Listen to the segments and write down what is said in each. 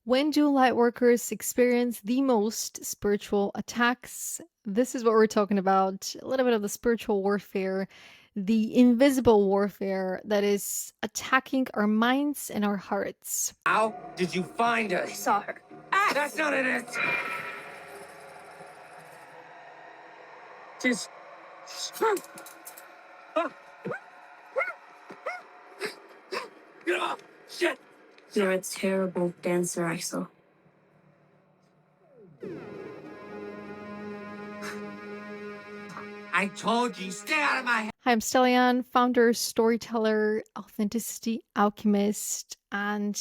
When do lightworkers experience the most spiritual attacks? This is what we're talking about. A little bit of the spiritual warfare, the invisible warfare that is attacking our minds and our hearts. How did you find us? I saw her. Ah, that's not it. Just. Shit! You're a terrible dancer, Axel. I told you, stay out of my head. Hi, I'm Stellian, founder, storyteller, authenticity alchemist, and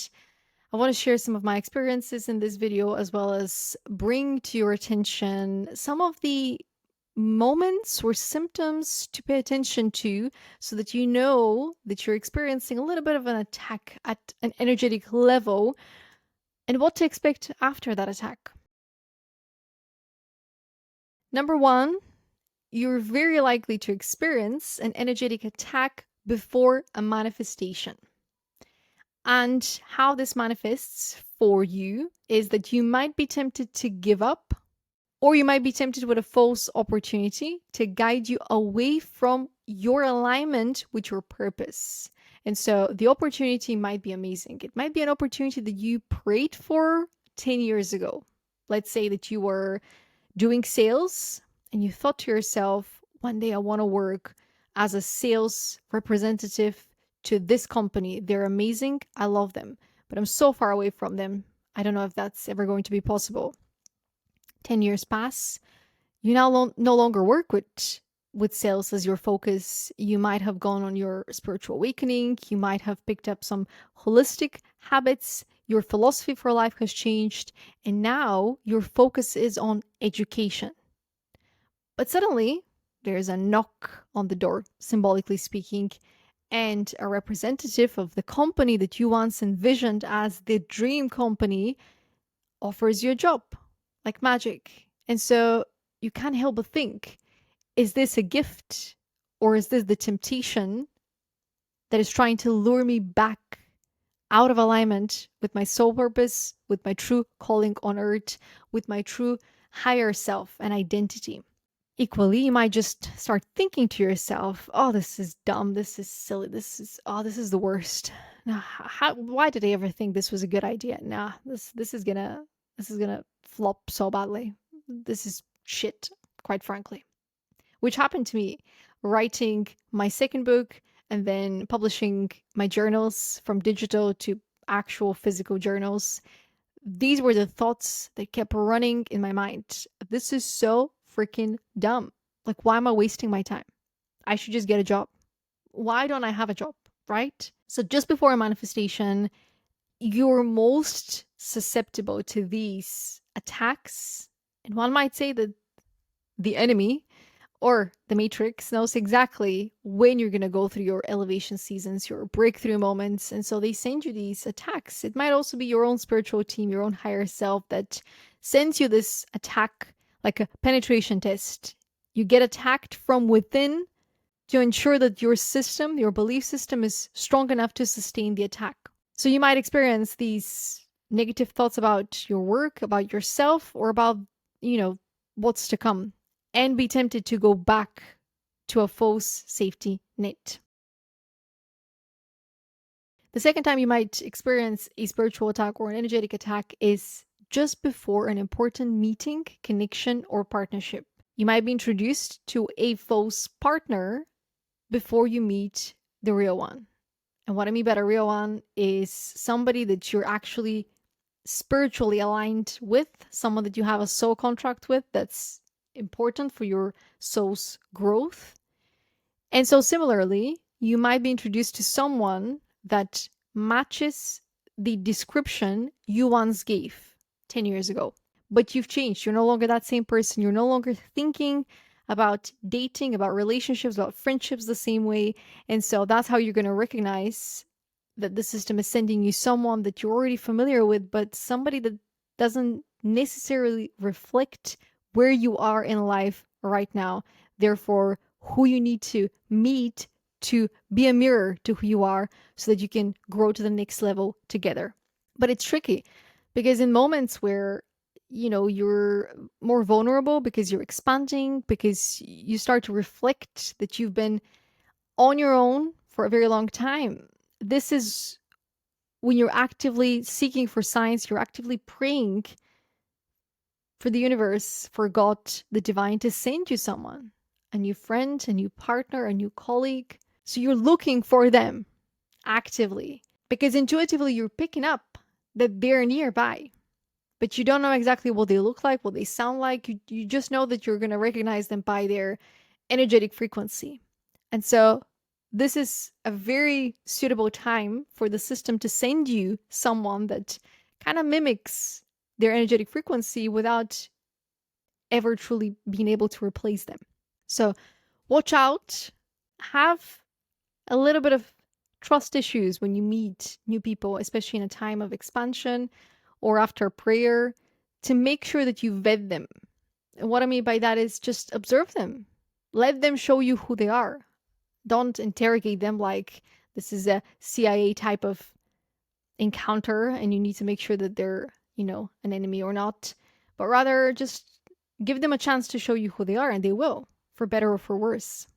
I want to share some of my experiences in this video as well as bring to your attention some of the moments or symptoms to pay attention to so that you know that you're experiencing a little bit of an attack at an energetic level and what to expect after that attack. Number one, you're very likely to experience an energetic attack before a manifestation. And how this manifests for you is that you might be tempted to give up, or you might be tempted with a false opportunity to guide you away from your alignment with your purpose. And so the opportunity might be amazing. It might be an opportunity that you prayed for 10 years ago. Let's say that you were doing sales and you thought to yourself, one day I want to work as a sales representative to this company. They're amazing. I love them, but I'm so far away from them. I don't know if that's ever going to be possible. 10 years pass. You now no longer work with sales as your focus. You might have gone on your spiritual awakening. You might have picked up some holistic habits. Your philosophy for life has changed. And now your focus is on education. But suddenly there's a knock on the door, symbolically speaking, and a representative of the company that you once envisioned as the dream company offers you a job like magic. And so you can't help but think, is this a gift or is this the temptation that is trying to lure me back out of alignment with my soul purpose, with my true calling on earth, with my true higher self and identity? Equally, you might just start thinking to yourself, oh, this is dumb, this is silly, this is the worst. Nah, why did I ever think this was a good idea? Nah, this is gonna flop so badly. This is shit, quite frankly. Which happened to me writing my second book and then publishing my journals from digital to actual physical journals. These were the thoughts that kept running in my mind. This is so freaking dumb. Like, why am I wasting my time? I should just get a job. Why don't I have a job, right? So just before a manifestation, you're most susceptible to these attacks. And one might say that the enemy or the matrix knows exactly when you're going to go through your elevation seasons, your breakthrough moments. And so they send you these attacks. It might also be your own spiritual team, your own higher self that sends you this attack like a penetration test. You get attacked from within to ensure that your system, your belief system is strong enough to sustain the attack. So you might experience these negative thoughts about your work, about yourself, or about, what's to come, and be tempted to go back to a false safety net. The second time you might experience a spiritual attack or an energetic attack is just before an important meeting, connection, or partnership. You might be introduced to a false partner before you meet the real one. And what I mean by the real one is somebody that you're actually spiritually aligned with, someone that you have a soul contract with that's important for your soul's growth. And so similarly, you might be introduced to someone that matches the description you once gave 10 years ago. But you've changed. You're no longer that same person. You're no longer thinking about dating, about relationships, about friendships the same way. And so that's how you're going to recognize that the system is sending you someone that you're already familiar with, but somebody that doesn't necessarily reflect where you are in life right now. Therefore, who you need to meet to be a mirror to who you are so that you can grow to the next level together. But it's tricky Because in moments where, you're more vulnerable because you're expanding, because you start to reflect that you've been on your own for a very long time, this is when you're actively seeking for signs, you're actively praying for the universe, for God, the divine, to send you someone, a new friend, a new partner, a new colleague. So you're looking for them actively because intuitively you're picking up that they're nearby, but you don't know exactly what they look like, what they sound like. You just know that you're going to recognize them by their energetic frequency. And so this is a very suitable time for the system to send you someone that kind of mimics their energetic frequency without ever truly being able to replace them. So watch out, have a little bit of trust issues when you meet new people, especially in a time of expansion or after prayer, to make sure that you vet them. And what I mean by that is just observe them. Let them show you who they are. Don't interrogate them like this is a CIA type of encounter and you need to make sure that they're, an enemy or not. But rather just give them a chance to show you who they are, and they will, for better or for worse.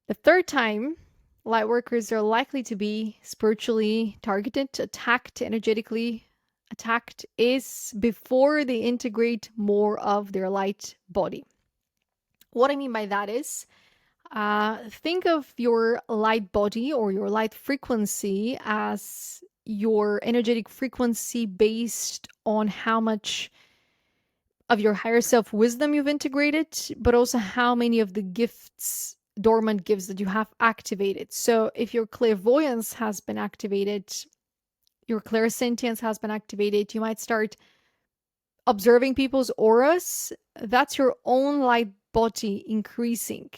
The third time, lightworkers are likely to be spiritually targeted, attacked, energetically attacked, is before they integrate more of their light body. What I mean by that is, think of your light body or your light frequency as your energetic frequency based on how much of your higher self wisdom you've integrated, but also how many of the gifts, dormant gifts that you have activated. So if your clairvoyance has been activated, your clairsentience has been activated, you might start observing people's auras. That's your own light body increasing.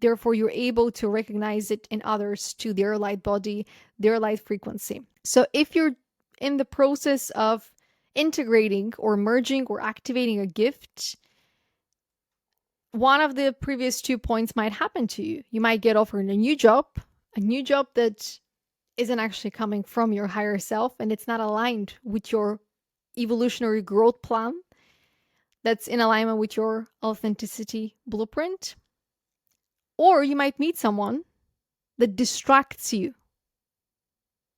Therefore, you're able to recognize it in others to their light body, their light frequency. So if you're in the process of integrating or merging or activating a gift, one of the previous 2 points might happen to you. You might get offered a new job that isn't actually coming from your higher self and it's not aligned with your evolutionary growth plan, that's in alignment with your authenticity blueprint. Or you might meet someone that distracts you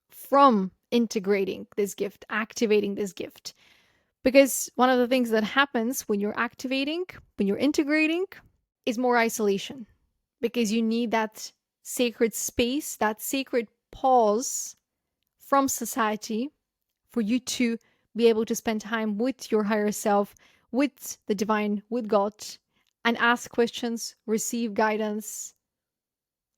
from integrating this gift, activating this gift. Because one of the things that happens when you're activating, when you're integrating, is more isolation. Because you need that sacred space, that sacred pause from society for you to be able to spend time with your higher self, with the divine, with God, and ask questions, receive guidance,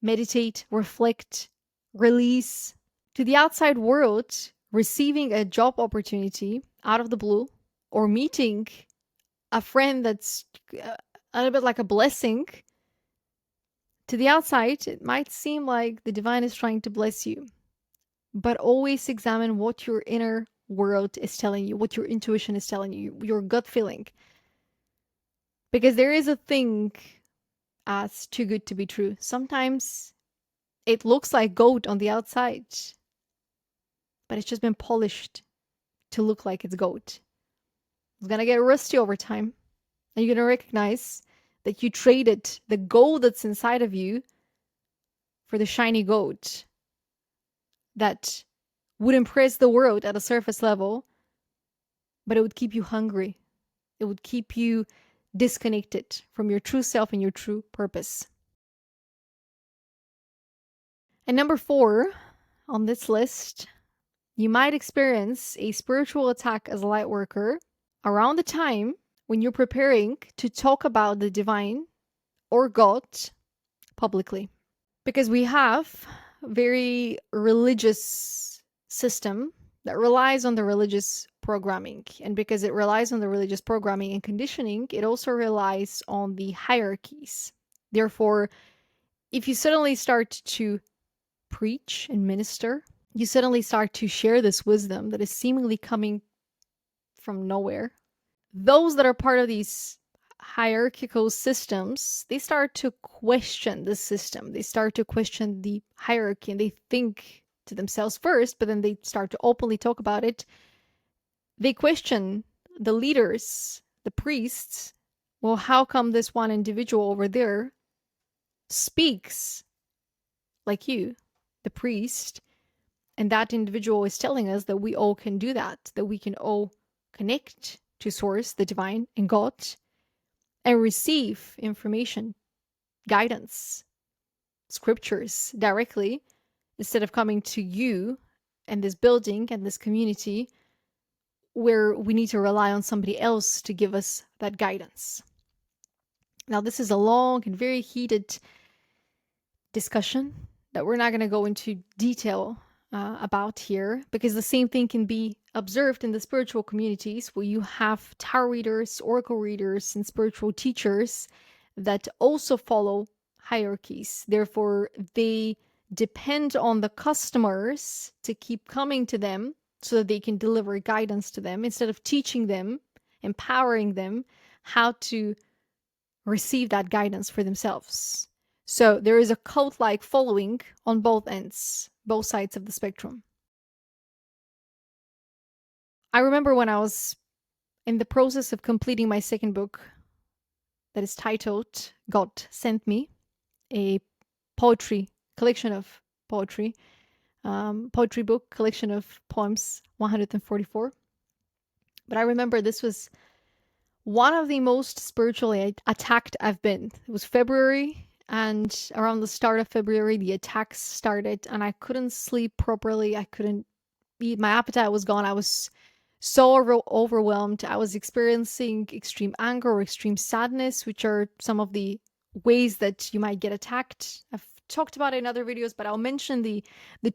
meditate, reflect, release. To the outside world, receiving a job opportunity out of the blue or meeting a friend that's a little bit like a blessing, to the outside, it might seem like the divine is trying to bless you. But always examine what your inner world is telling you, what your intuition is telling you, your gut feeling. Because there is a thing as too good to be true. Sometimes it looks like gold on the outside, but it's just been polished to look like it's gold. It's gonna get rusty over time, and you're gonna recognize that you traded the gold that's inside of you for the shiny gold that would impress the world at a surface level, but it would keep you hungry. It would keep you disconnected from your true self and your true purpose. And number 4 on this list, you might experience a spiritual attack as a light worker around the time when you're preparing to talk about the divine or God publicly. Because we have a very religious system that relies on the religious programming. And because it relies on the religious programming and conditioning, it also relies on the hierarchies. Therefore, if you suddenly start to preach and minister, you suddenly start to share this wisdom that is seemingly coming from nowhere. Those that are part of these hierarchical systems, they start to question the system. They start to question the hierarchy and they think to themselves first, but then they start to openly talk about it. They question the leaders, the priests. Well, how come this one individual over there speaks like you, the priest, and that individual is telling us that we all can do that we can all connect to source, the divine, and God, and receive information, guidance, scriptures directly, instead of coming to you and this building and this community where we need to rely on somebody else to give us that guidance. Now, this is a long and very heated discussion that we're not going to go into detail about here, because the same thing can be observed in the spiritual communities where you have tarot readers, oracle readers, and spiritual teachers that also follow hierarchies. Therefore, they depend on the customers to keep coming to them so that they can deliver guidance to them instead of teaching them, empowering them how to receive that guidance for themselves. So there is a cult-like following on both ends, both sides of the spectrum. I remember when I was in the process of completing my second book that is titled God Sent Me, a poetry collection of poetry, poetry book, collection of poems, 144. But I remember this was one of the most spiritually attacked I've been. It was February, and around the start of February, the attacks started, and I couldn't sleep properly. I couldn't eat. My appetite was gone. I was so overwhelmed. I was experiencing extreme anger or extreme sadness, which are some of the ways that you might get attacked. I've talked about it in other videos, but I'll mention the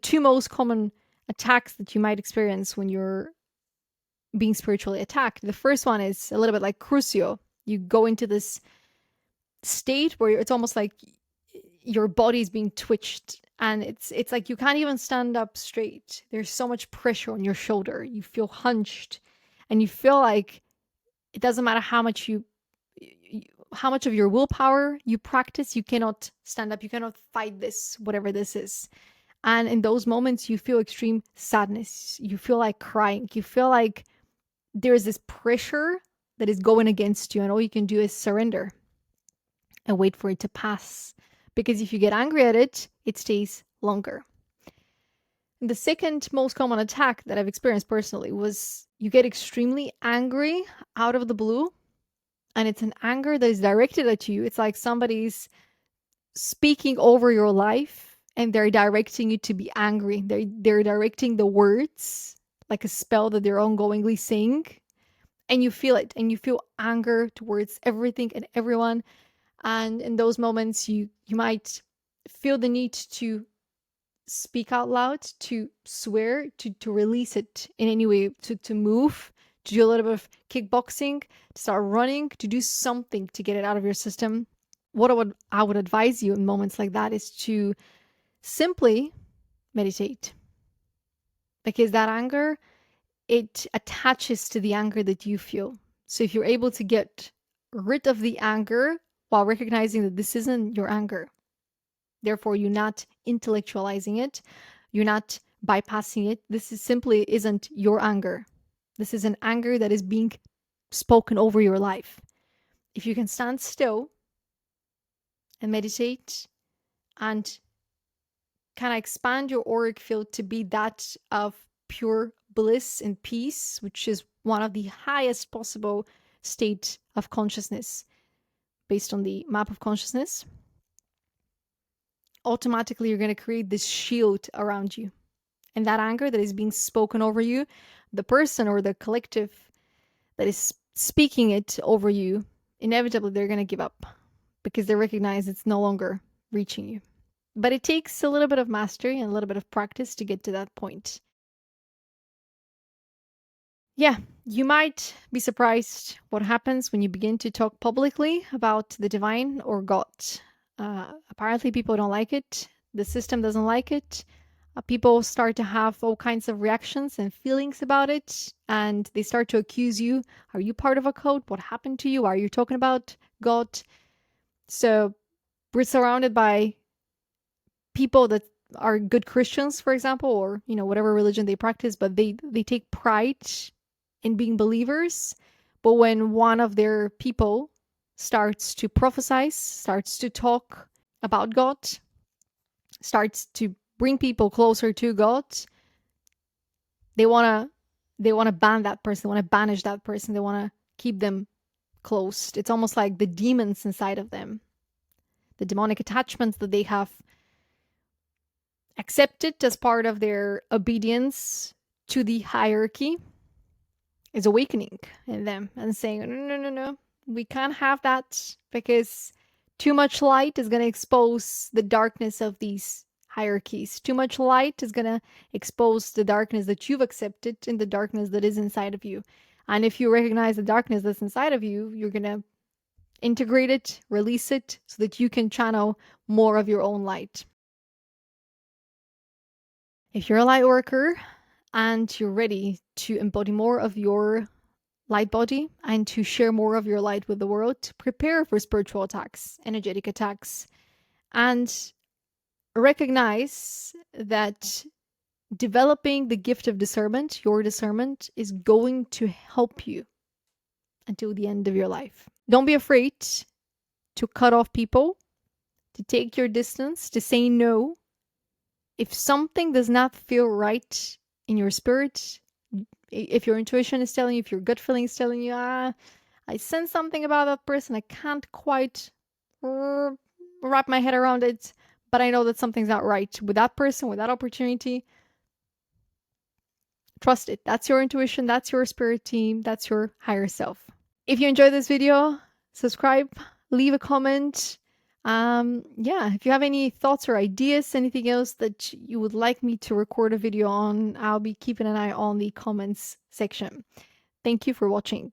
two most common attacks that you might experience when you're being spiritually attacked. The first one is a little bit like crucio. You go into this state where it's almost like your body's being twitched, and it's like you can't even stand up straight. There's so much pressure on your shoulder. You feel hunched, and you feel like it doesn't matter how much how much of your willpower you practice, you cannot stand up. You cannot fight this, whatever this is. And in those moments, you feel extreme sadness. You feel like crying. You feel like there's this pressure that is going against you, and all you can do is surrender and wait for it to pass. Because if you get angry at it, it stays longer. The second most common attack that I've experienced personally was you get extremely angry out of the blue, and it's an anger that is directed at you. It's like somebody's speaking over your life and they're directing you to be angry. They're directing the words like a spell that they're ongoingly saying, and you feel it, and you feel anger towards everything and everyone. And in those moments, you might feel the need to speak out loud, to swear, to release it in any way, to move, to do a little bit of kickboxing, to start running, to do something to get it out of your system. What I would advise you in moments like that is to simply meditate. Because that anger, it attaches to the anger that you feel. So if you're able to get rid of the anger while recognizing that this isn't your anger, therefore you're not intellectualizing it, you're not bypassing it, this is simply isn't your anger. This is an anger that is being spoken over your life. If you can stand still and meditate and kind of expand your auric field to be that of pure bliss and peace, which is one of the highest possible state of consciousness based on the map of consciousness, automatically you're going to create this shield around you. And that anger that is being spoken over you, the person or the collective that is speaking it over you, inevitably they're going to give up because they recognize it's no longer reaching you. But it takes a little bit of mastery and a little bit of practice to get to that point. Yeah, you might be surprised what happens when you begin to talk publicly about the divine or God. Apparently, people don't like it. The system doesn't like it. People start to have all kinds of reactions and feelings about it, and they start to accuse you. Are you part of a cult? What happened to you? Are you talking about God? So we're surrounded by people that are good Christians, for example, or whatever religion they practice, but they take pride in being believers. But when one of their people starts to prophesy, starts to talk about God, starts to bring people closer to God, they want to ban that person, they want to banish that person, they want to keep them closed. It's almost like the demons inside of them, the demonic attachments that they have accepted as part of their obedience to the hierarchy is awakening in them and saying, no, no, no, no, we can't have that, because too much light is going to expose the darkness of these hierarchies. Too much light is going to expose the darkness that you've accepted and the darkness that is inside of you. And if you recognize the darkness that's inside of you, you're going to integrate it, release it, so that you can channel more of your own light. If you're a light worker and you're ready to embody more of your light body and to share more of your light with the world, prepare for spiritual attacks, energetic attacks, and recognize that developing the gift of discernment, your discernment, is going to help you until the end of your life. Don't be afraid to cut off people, to take your distance, to say no. If something does not feel right in your spirit, if your intuition is telling you, if your gut feeling is telling you, I sense something about that person, I can't quite wrap my head around it, but I know that something's not right with that person, with that opportunity, trust it. That's your intuition, that's your spirit team, that's your higher self. If you enjoyed this video, subscribe, leave a comment. Yeah, if you have any thoughts or ideas, anything else that you would like me to record a video on, I'll be keeping an eye on the comments section. Thank you for watching.